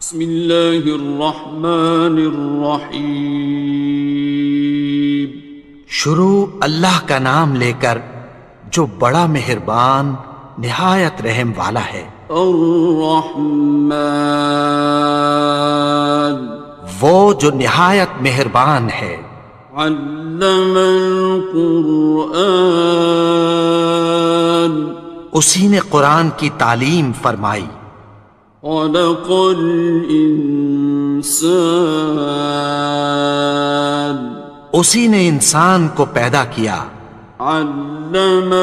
بسم اللہ الرحمن الرحیم۔ شروع اللہ کا نام لے کر جو بڑا مہربان نہایت رحم والا ہے۔ الرحمن، وہ جو نہایت مہربان ہے۔ علم القرآن، اسی نے قرآن کی تعلیم فرمائی۔ خلق الانسان، اسی نے انسان کو پیدا کیا۔ علمہ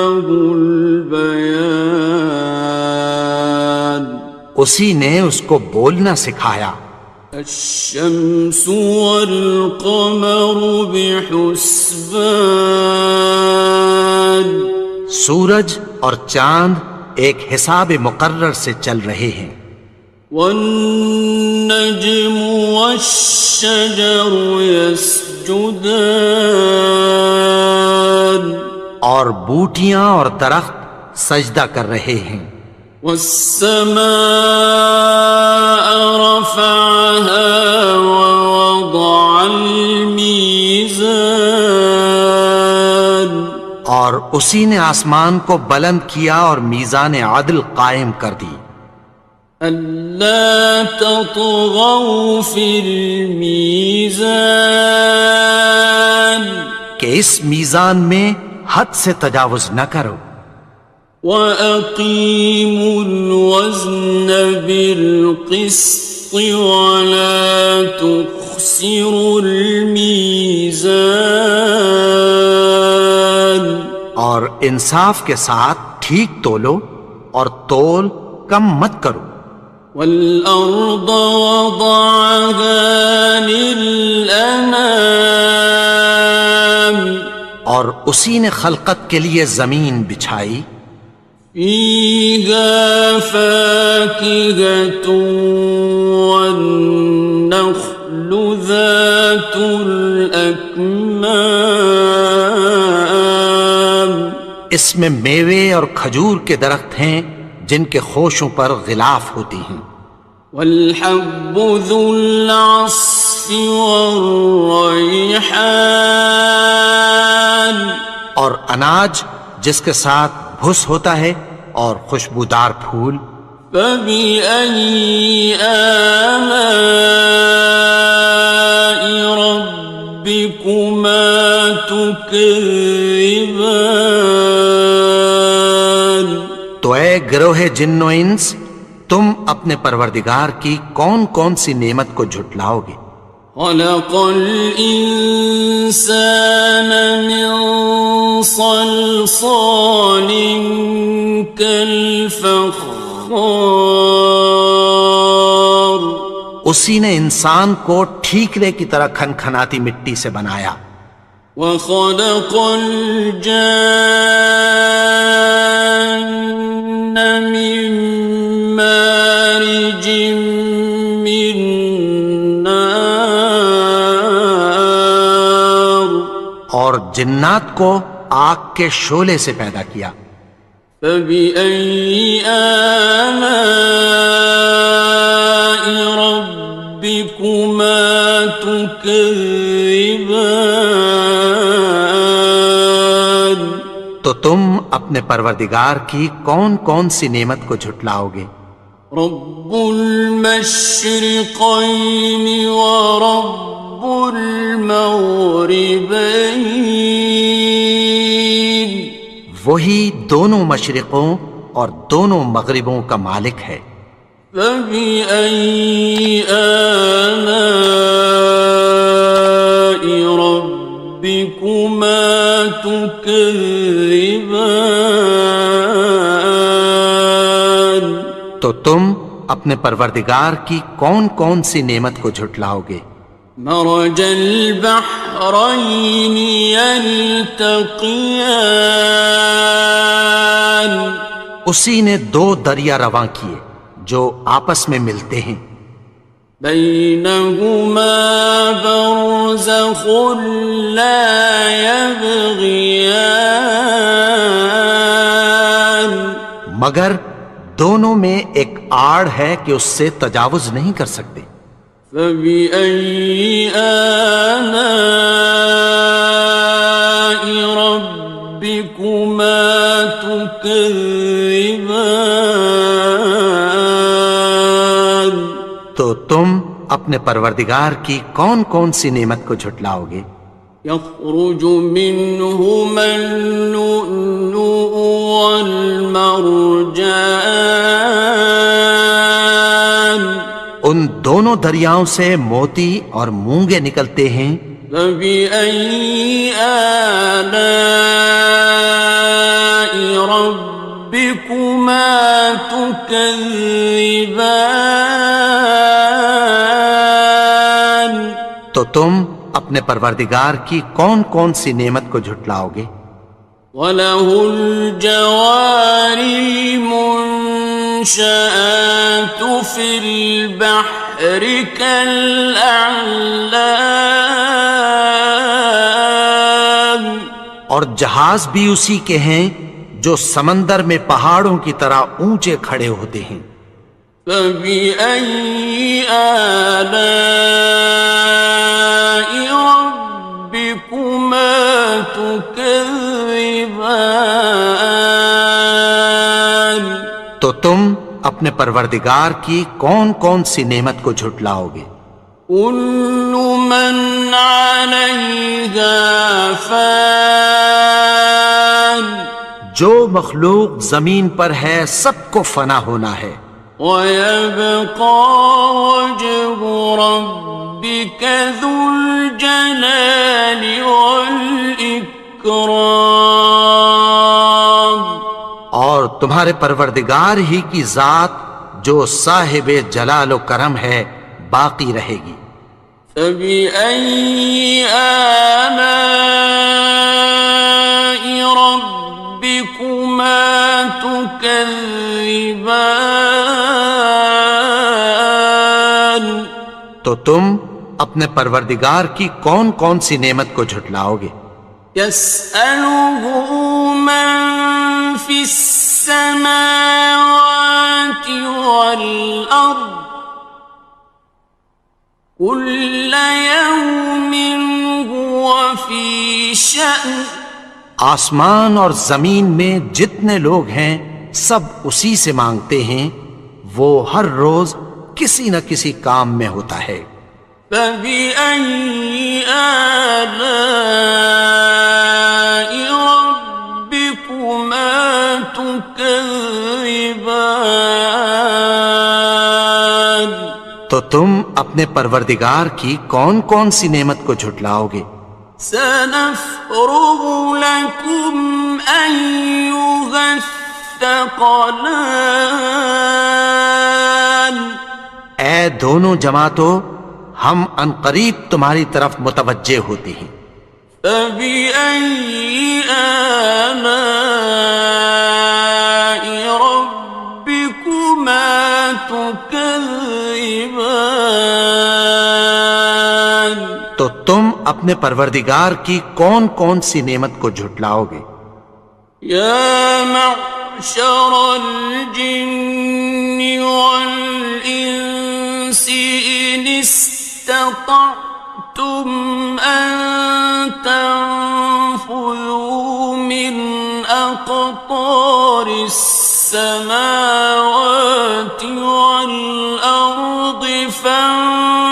البیان، اسی نے اس کو بولنا سکھایا۔ الشمس والقمر بحسبان، سورج اور چاند ایک حساب مقرر سے چل رہے ہیں۔ والنجم والشجر يسجدان، اور بوٹیاں اور درخت سجدہ کر رہے ہیں۔ والسماء رفعها ووضع الميزان، اور اسی نے آسمان کو بلند کیا اور میزان عدل قائم کر دی۔ ألا تطغوا في الميزان، کہ اس میزان میں حد سے تجاوز نہ کرو۔ وَأَقِيمُوا الْوَزْنَ بِالْقِسْطِ وَلَا تُخْسِرُوا الْمِيزَانَ، اور انصاف کے ساتھ ٹھیک تولو اور تول کم مت کرو۔ وَالْأَرْضَ وَضَعَهَا لِلْأَنَامِ، اور اسی نے خلقت کے لیے زمین بچھائی۔ فِيهَا فَاكِهَةٌ وَالنَّخْلُ ذَاتُ الْأَكْمَامِ، اس میں میوے اور کھجور کے درخت ہیں جن کے خوشوں پر غلاف ہوتی ہیں۔ وَالْحَبُّ ذُو الْعَصْفِ وَالرَّيْحَانِ، اور اناج جس کے ساتھ بھس ہوتا ہے اور خوشبودار پھول۔ فَبِأَيِّ آلَاءِ رَبِّكُمَا تُكَذِّبَانِ، تو اے گروہ جن و انس، تم اپنے پروردگار کی کون کون سی نعمت کو جھٹلاؤ گے؟ خَلَقَ الْإِنسَانَ مِنْ صَلْصَالٍ كَالْفَخَّارِ، اسی نے انسان کو ٹھیکرے کی طرح کھنکھناتی مٹی سے بنایا۔ وَخَلَقَ الْجَانَّ مِن مَّارِجٍ مِّن نَّارٍ، اور جنات کو آگ کے شعلے سے پیدا کیا۔ فَبِأَيِّ آلَاءِ رَبِّكُمَا تُكَذِّبَانِ، تو تم اپنے پروردگار کی کون کون سی نعمت کو جھٹلاؤ گے؟ رب المشرقین ورب المغربین، وہی دونوں مشرقوں اور دونوں مغربوں کا مالک ہے۔ فَبِأَيِّ آلَاءِ رَبِّكُمَا تُكَذِّبَانِ، تو تم اپنے پروردگار کی کون کون سی نعمت کو جھٹلاؤ گے؟ مرج البحرین یلتقیان، اسی نے دو دریا رواں کیے جو آپس میں ملتے ہیں۔ بینہما برزخ لا یبغیان، مگر دونوں میں ایک آڑ ہے کہ اس سے تجاوز نہیں کر سکتے۔ فبأي آلاء ربكما تكذبان؟ تو تم اپنے پروردگار کی کون کون سی نعمت کو جھٹلاؤ گے؟ يخرج منهما اللؤلؤ والمرجان، ان دونوں دریاؤں سے موتی اور مونگے نکلتے ہیں۔ فبأي آلاء ربكما تكذبان؟ تو تم اپنے پروردگار کی کون کون سی نعمت کو جھٹلاؤ گے؟ وَلَهُ الْجَوَارِ الْمُنشَآتُ فِي الْبَحْرِ كَالْأَعْلَامِ، اور جہاز بھی اسی کے ہیں جو سمندر میں پہاڑوں کی طرح اونچے کھڑے ہوتے ہیں۔ فَبِأَيِّ آلَاءِ رَبِّكُمَا تُكَذِّبَانِ؟ تو تم اپنے پروردگار کی کون کون سی نعمت کو جھٹلاؤ گے؟ كُلُّ مَنْ عَلَيْهَا فَانٍ، جو مخلوق زمین پر ہے سب کو فنا ہونا ہے۔ وَيَبْقَى وَجْهُ رَبِّكَ ذُو الْجَلَالِ وَالْإِكْرَامِ، اور تمہارے پروردگار ہی کی ذات جو صاحب جلال و کرم ہے باقی رہے گی۔ فَبِأَيِّ آلَاءِ رَبِّكُمَا تُكَذِّبَانِ؟ تو تم اپنے پروردگار کی کون کون سی نعمت کو جھٹلاؤ گے؟ يَسْأَلُهُ مَن فِي السَّمَاوَاتِ وَالْأَرْضِ كُلَّ يَوْمٍ هُوَ فِي شَأْنٍ، آسمان اور زمین میں جتنے لوگ ہیں سب اسی سے مانگتے ہیں، وہ ہر روز کسی نہ کسی کام میں ہوتا ہے۔ فَبِأَيِّ آلَاءِ رَبِّكُمَا تُكَذِّبَانِ؟ تو تم اپنے پروردگار کی کون کون سی نعمت کو جھٹلاؤ گے؟ سَنَفْرُغُ لَكُمْ أَيُّهَ الثَّقَلَانِ، اے دونوں جماعتوں، ہم عنقریب تمہاری طرف متوجہ ہوتے ہیں۔ فَبِأَيِّ آلَاءِ رَبِّكُمَا تُكَذِّبَانِ؟ تو تم اپنے پروردگار کی کون کون سی نعمت کو جھٹلاؤ گے؟ يَا مَعْشَرَ الْجِنِّ وَالْإِنسِ إِنِ اسْتَطَعْتُمْ أَن تَنفُذُوا مِنْ أَقْطَارِ السَّمَاوَاتِ وَالْأَرْضِ فَانفُذُوا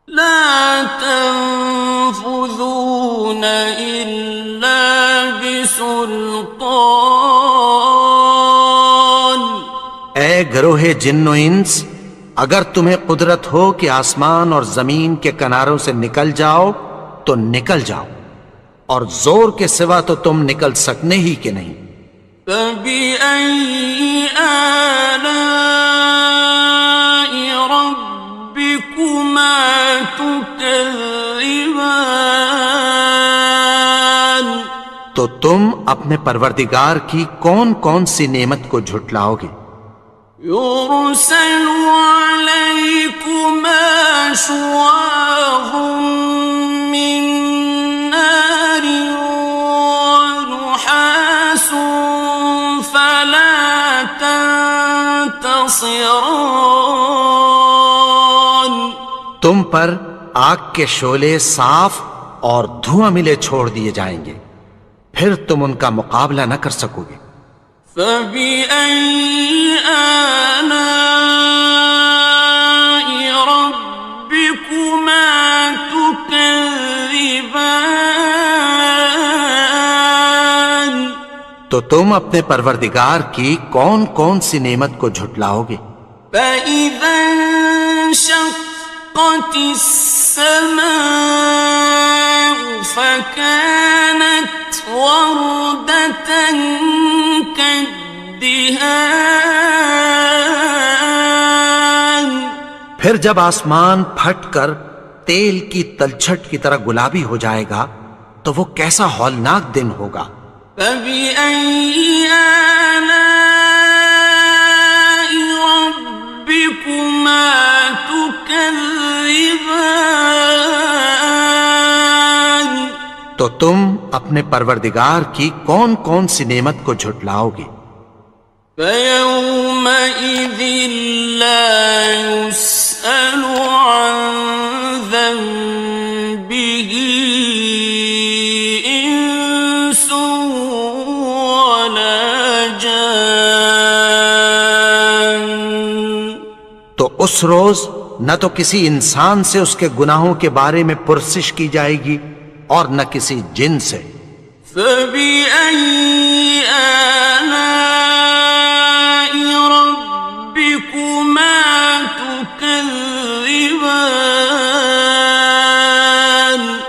لَا تَنفُذُونَ إِلَّا بِسُلْطَانٍ۔ اے گروہ جن و انس، اگر تمہیں قدرت ہو کہ آسمان اور زمین کے کناروں سے نکل جاؤ تو نکل جاؤ، اور زور کے سوا تو تم نکل سکنے ہی کہ نہیں۔ فَبِأَيِّ آلَاءِ رَبِّكُمَا تُكَذِّبَانِ؟ تو تم اپنے پروردگار کی کون کون سی نعمت کو جھٹلاؤ گے؟ يُرْسَلُ عَلَيْكُمَا شُوَاظٌ مِّن نَّارٍ وَنُحَاسٌ خاصران. تم پر آگ کے شعلے صاف اور دھواں ملے چھوڑ دیے جائیں گے، پھر تم ان کا مقابلہ نہ کر سکو گے۔ فبأي آلاء ربكما تكذبان. تو تم اپنے پروردگار کی کون کون سی نعمت کو جھٹلاؤ گے؟ فإذا انشقت السماء فكانت وردة كالدهان. پھر جب آسمان پھٹ کر تیل کی تلچھٹ کی طرح گلابی ہو جائے گا تو وہ کیسا ہولناک دن ہوگا۔ فبأي آلاء ربكما تكذبان. تو تم اپنے پروردگار کی کون کون سی نعمت کو جھٹلاؤ گے؟ فيومئذ لا يسأل عن ذنبه إنس ولا جان. تو اس روز نہ تو کسی انسان سے اس کے گناہوں کے بارے میں پرسش کی جائے گی اور نہ کسی جن سے۔ فبأي آلاء ربكما تكذبان.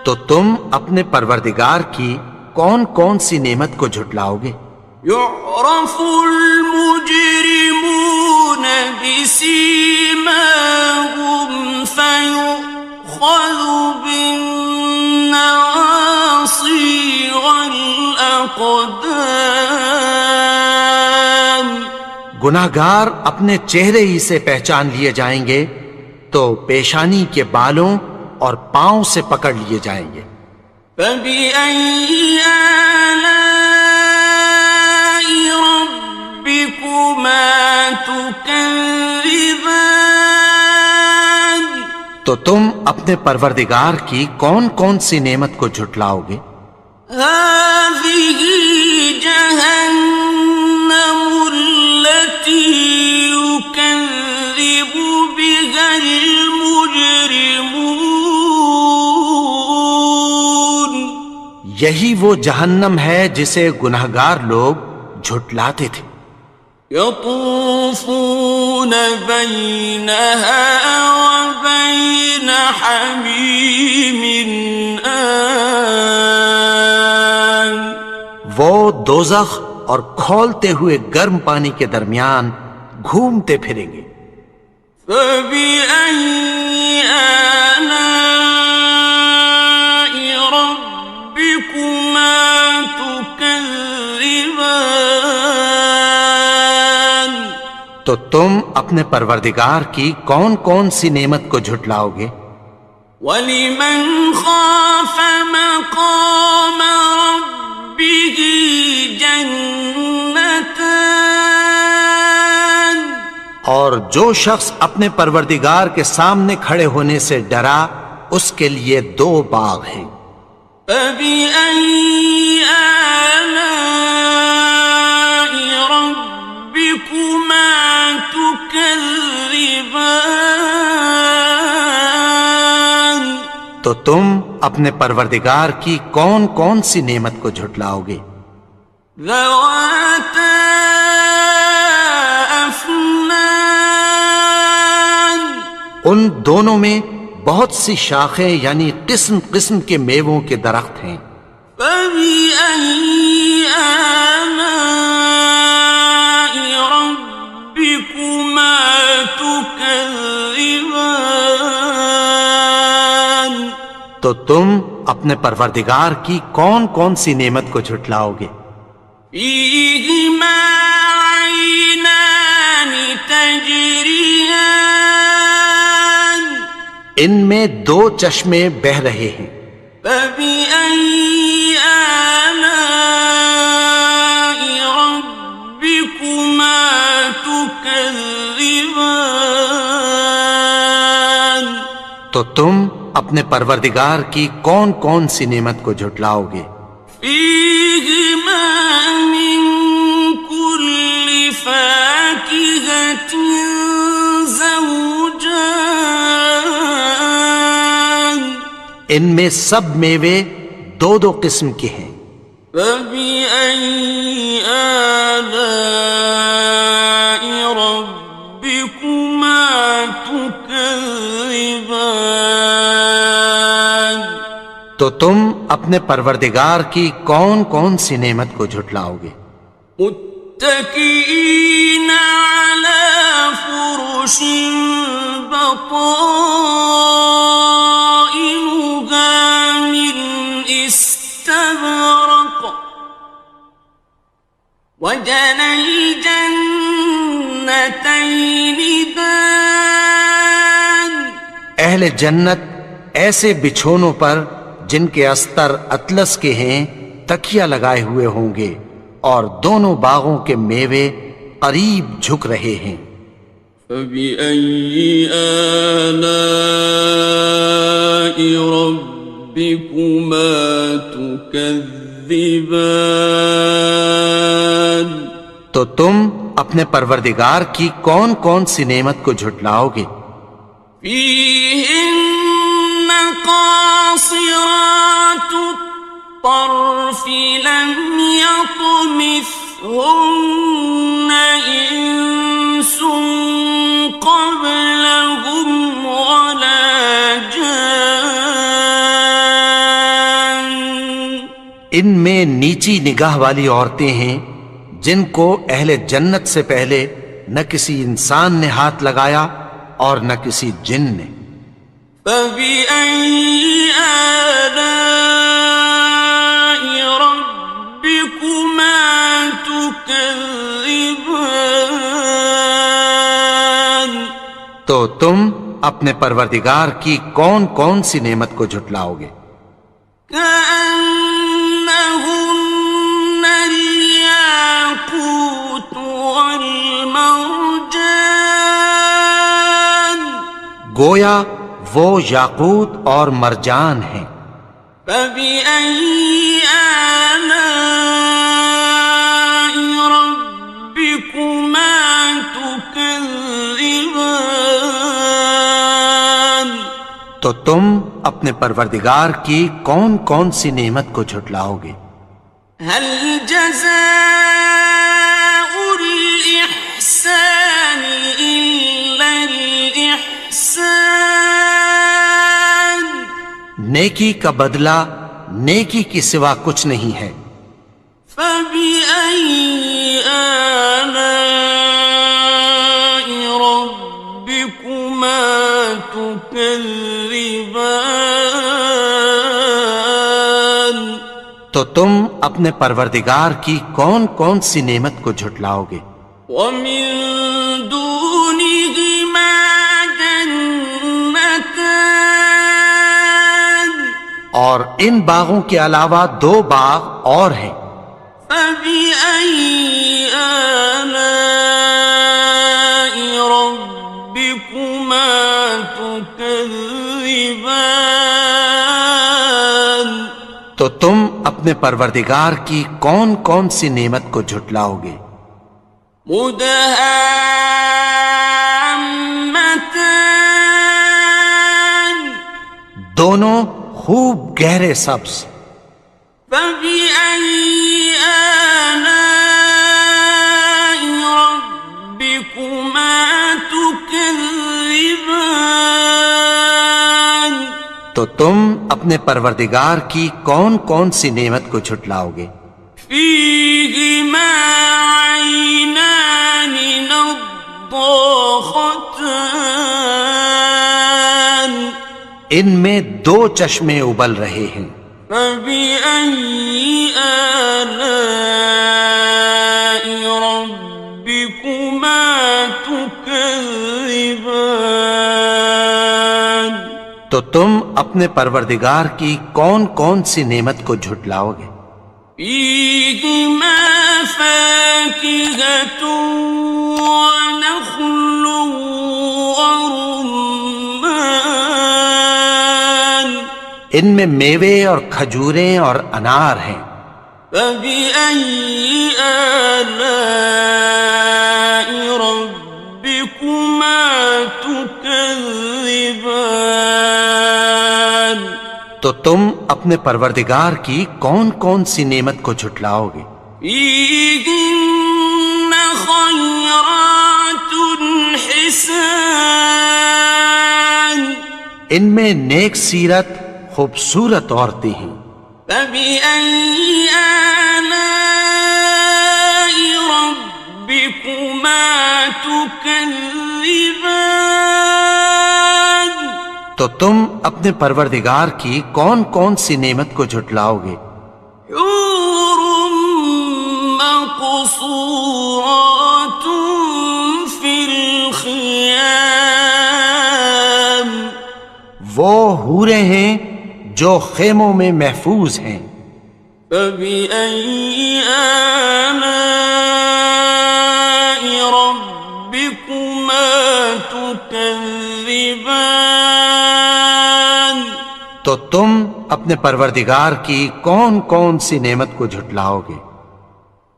تو تم اپنے پروردگار کی کون کون سی نعمت کو جھٹلاؤ گے؟ يعرف المجرمون بسيماهم فيؤخذ بالنواصي والأقدام. گناہگار اپنے چہرے ہی سے پہچان لیے جائیں گے تو پیشانی کے بالوں اور پاؤں سے پکڑ لیے جائیں گے۔ فبأي آلاء ربكما تكذبان. تو تم اپنے پروردگار کی کون کون سی نعمت کو جھٹلاؤ گے؟ هذه جهنم التي يكذب بها المجرمون. یہی وہ جہنم ہے جسے گناہگار لوگ جھٹلاتے تھے۔ يطوفون بينها وبين حميم آن. وہ دوزخ اور کھولتے ہوئے گرم پانی کے درمیان گھومتے پھریں گے۔ فبأي آلاء ربكما تكذبان. تو تم اپنے پروردگار کی کون کون سی نعمت کو جھٹلاؤ گے؟ وَلِمَنْ خَافَ مَقَامَ رَبِّهِ جَنَّتَانِ. اور جو شخص اپنے پروردگار کے سامنے کھڑے ہونے سے ڈرا اس کے لیے دو باغ ہیں۔ فَبِأَيِّ آلَاءِ رَبِّكُمَا تُكَذِّبَانِ. تو تم اپنے پروردگار کی کون کون سی نعمت کو جھٹلاؤ گے؟ ذَوَاتَا أَفْنَانٍ. ان دونوں میں بہت سی شاخیں یعنی قسم قسم کے میووں کے درخت ہیں۔ فَبِأَيِّ آلَاءِ رَبِّكُمَا تُكَذِّبَانِ. تو تم اپنے پروردگار کی کون کون سی نعمت کو جھٹلاؤ گے؟ فِيهِمَا عَيْنَانِ تَجْرِيَانِ. ان میں دو چشمے بہہ رہے ہیں۔ فَبِأَيِّ آلَاءِ رَبِّكُمَا تُكَذِّبَانِ. تكذبان تو تم اپنے پروردگار کی کون کون سی نعمت کو جھٹلاؤ گے؟ فيهما من كل فاكهة زوجان ان میں سب میوے دو دو قسم کے ہیں۔ فبأي آلاء ربكما تكذبان تو تم اپنے پروردگار کی کون کون سی نعمت کو جھٹلاؤ گے؟ متكئين على فرش بطائنها من استبرق وجنى الجنتين دان اہل جنت ایسے بچھونوں پر جن کے استر اطلس کے ہیں تکیہ لگائے ہوئے ہوں گے اور دونوں باغوں کے میوے قریب جھک رہے ہیں۔ فبأي آلاء ربكما تكذبان تو تم اپنے پروردگار کی کون کون سی نعمت کو جھٹلاؤ گے؟ فيهن قاصرات الطرف لم يطمثهن إنس قبلهم ولا جان ان میں نیچی نگاہ والی عورتیں ہیں جن کو اہل جنت سے پہلے نہ کسی انسان نے ہاتھ لگایا اور نہ کسی جن نے۔ فبأي آلاء ربكما تكذبان تو تم اپنے پروردگار کی کون کون سی نعمت کو جھٹلاؤ گے؟ كأنهن الياقوت والمرجان گویا وہ یاقوت اور مرجان ہیں۔ فبأي آلاء ربكما تكذبان تو تم اپنے پروردگار کی کون کون سی نعمت کو جھٹلاؤ گے؟ هل جزاء الإحسان إلا الإحسان نیکی کا بدلہ نیکی کی سوا کچھ نہیں ہے۔ فبأي آلاء ربكما تكذبان تو تم اپنے پروردگار کی کون کون سی نعمت کو جھٹلاؤ گے؟ ومن دونهما جنتان اور ان باغوں کے علاوہ دو باغ اور ہیں۔ فبأي آلاء ربكما تكذبان تو تم اپنے پروردگار کی کون کون سی نعمت کو جھٹلاؤ گے؟ مدهامتان دونوں خوب گہرے سبز۔ فبأي آلاء ربكما تكذبان تو تم اپنے پروردگار کی کون کون سی نعمت کو جھٹلاؤ گے؟ فيهما عينان نضاختان ان میں دو چشمے ابل رہے ہیں۔ فبأي آلاء ربكما تكذبان تو تم اپنے پروردگار کی کون کون سی نعمت کو جھٹلاؤ گے؟ فيهما فاكهة ونخل ورمان ان میں میوے اور کھجوریں اور انار ہیں. فبأي آلاء ربكما تكذبان تو تم اپنے پروردگار کی کون کون سی نعمت کو جھٹلاؤ گے؟ فيهن خيرات حسان ان میں نیک سیرت خوبصورت عورتیں ہیں. فبأي آلاء ربكما تكذبان تو تم اپنے پروردگار کی کون کون سی نعمت کو جھٹلاؤ گے؟ حور مقصورات في الخيام وہ حوریں ہیں جو خیموں میں محفوظ ہیں. فبأي آلاء ربكما تكذبان تو تم اپنے پروردگار کی کون کون سی نعمت کو جھٹلاؤ گے؟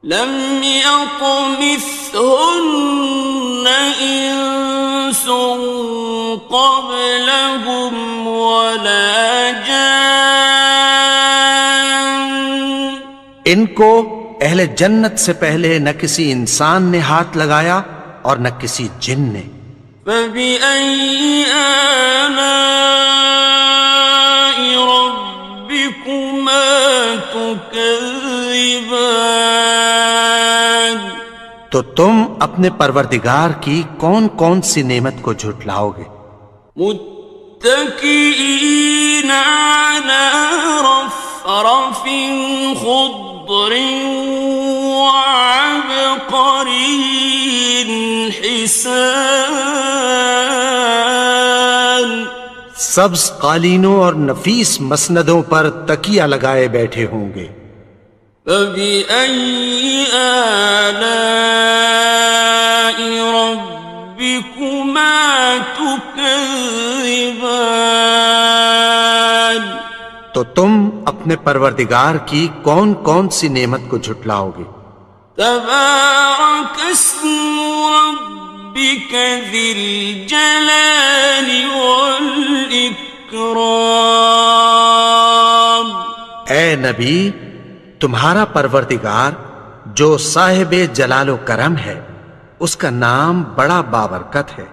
لم يطمثهن إنس قبلهم ولا جان ان کو اہل جنت سے پہلے نہ کسی انسان نے ہاتھ لگایا اور نہ کسی جن نے. فبأي آلاء ربكما تكذبان تو تم اپنے پروردگار کی کون کون سی نعمت کو جھٹلاؤ گے؟ متكئين على رفرف خضر وعبقري حسان سبز قالینوں اور نفیس مسندوں پر تکیہ لگائے بیٹھے ہوں گے. فبأي آلاء ربكما تكذبان تو تم اپنے پروردگار کی کون کون سی نعمت کو جھٹلاؤ گے؟ تبارك اسم ربك ذي الجلال والإكرام اے نبی، تمہارا پروردگار جو صاحب جلال و کرم ہے، اس کا نام بڑا بابرکت ہے.